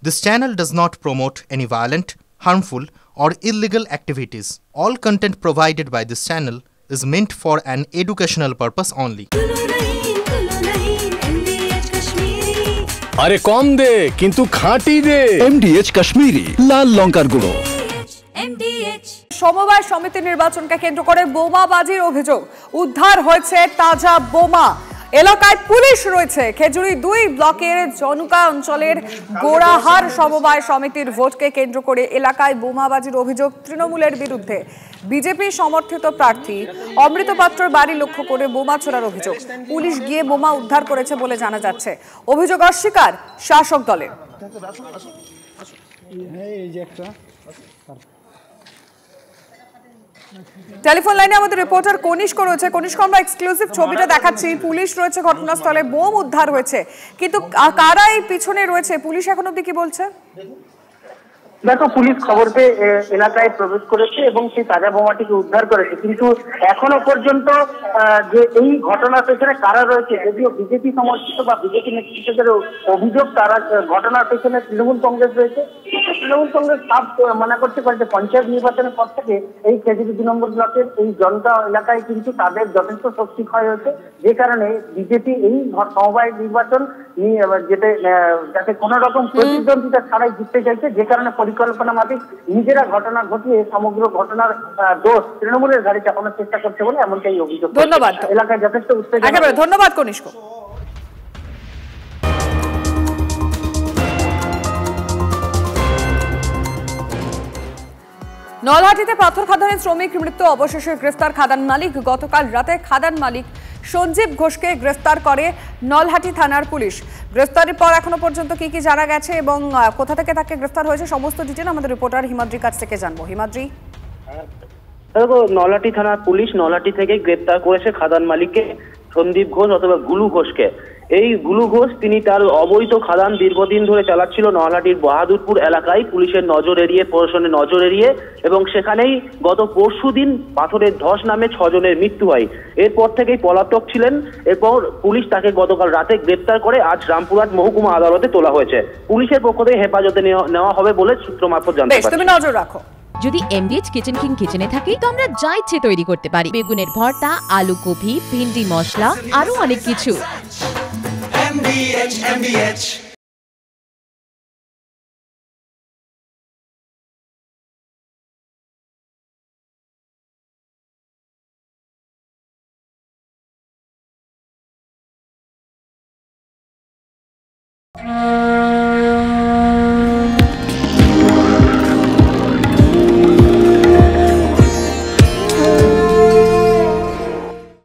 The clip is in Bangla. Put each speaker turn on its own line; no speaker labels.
This channel does not promote any violent, harmful, or illegal activities. All content provided by this channel is meant for an educational purpose only.
আরে কম দে কিন্তু খাঁটি দে।
MDH কাশ্মীরি লাল লঙ্কার গুঁড়ো।
সমবায় সমিতি নির্বাচনকে কেন্দ্র করে বোমাবাজির অভিযোগ, উদ্ধার হয়েছে তাজা বোমা। এলাকায় পুলিশ রয়েছে। খেজুরি 2 ব্লকের জনুকা অঞ্চলের গোড়াহার সমবায় সমিতির ভোটকে কেন্দ্র করে এলাকায় বোমাবাজির অভিযোগ তৃণমূলের বিরুদ্ধে। বিজেপি সমর্থিত প্রার্থী অমৃত পাত্রর বাড়ি লক্ষ্য করে বোমা ছোড়ার অভিযোগ। পুলিশ গিয়ে বোমা উদ্ধার করেছে বলে জানা যাচ্ছে। অভিযোগ অস্বীকার শাসক দলের। টেলিফোন লাইনে আমাদের রিপোর্টার কনিষ্ক রয়েছে। কনিষ্ক, আমরা এক্সক্লুসিভ ছবিটা দেখাচ্ছি। পুলিশ রয়েছে ঘটনাস্থলে, বোম উদ্ধার হয়েছে, কিন্তু কারা এই পিছনে রয়েছে পুলিশ এখন অবধি কি বলছে?
দেখো, পুলিশ খবর পেয়ে এলাকায় প্রবেশ করেছে এবং সেই তাজা বোমাটিকে উদ্ধার করেছে, কিন্তু এখনো পর্যন্ত যে এই ঘটনার পেছনে কারা রয়েছে, যদিও বিজেপি সমর্থিত বা বিজেপি নেতৃত্বের অভিযোগ, তারা ঘটনার পেছনে তৃণমূল কংগ্রেস রয়েছে। তৃণমূল কংগ্রেস সাফ মানা করতে পারে যে পঞ্চায়েত নির্বাচনের পর থেকে এই খেজুরি 2 নম্বর ব্লকের এই জনতা এলাকায় কিন্তু তাদের যথেষ্ট শক্তি ক্ষয় হয়েছে, যে কারণে বিজেপি এই সমবায় নির্বাচন যাতে কোনো রকম প্রতিদ্বন্দ্বিতা ছাড়াই জিততে চাইছে, যে কারণে পরিকল্পনা মাফিক নিজেরা ঘটনা ঘটিয়ে সমগ্র ঘটনার দোষ তৃণমূলের ঘাড়ে চাপানোর চেষ্টা করছে বলে এমনটাই অভিযোগ।
ধন্যবাদ।
এলাকায় যথেষ্ট উত্তেজনা।
একেবারে ধন্যবাদ কনিষ্ক। নলহাটিতে পাথর খাদানের শ্রমিক মৃত্যু, অবশেষে গ্রেফতার খাদান মালিক। গতকাল রাতে খাদান মালিক সঞ্জীব ঘোষকে গ্রেফতার করে নলহাটি থানার পুলিশ। গ্রেফতারের পর এখনো পর্যন্ত কি কি জানা গেছে এবং কোথা থেকে তাকে গ্রেফতার হয়েছে সমস্ত ডিটেল আমাদের রিপোর্টার হিমাদ্রির কাছ থেকে জানবো। হিমাদ্রি।
নলহাটি থানার পুলিশ নলহাটি থেকে গ্রেফতার করেছে খাদান মালিককে, সন্দীপ ঘোষ অথবা গুলু ঘোষকে। এই গুলু ঘোষ তিনি তার অবৈধ খাদান দীর্ঘদিন ধরে চালাচ্ছিল নলহাটির বাহাদুরপুর এলাকায়, পুলিশের নজর এড়িয়ে, প্রশাসনের নজর এড়িয়ে, এবং সেখানেই গত পরশুদিন পাথরের ধস নামে 6 জনের মৃত্যু হয়। এরপর থেকেই পলাতক ছিলেন, এরপর পুলিশ তাকে গতকাল রাতে গ্রেফতার করে আজ রামপুরহাট মহকুমা আদালতে তোলা হয়েছে। পুলিশের পক্ষ থেকে হেফাজতে নেওয়া হবে বলে সূত্র মারফত জানতে পারছি।
তুমি নজর রাখো।
যদি MDH কিচেন কিং কিচেনে থাকি তো আমরা যা ইচ্ছে তৈরি করতে পারি। বেগুনের ভর্তা, আলু কপি, ভিন্ডি মশলা, আরো অনেক কিছু।
MDH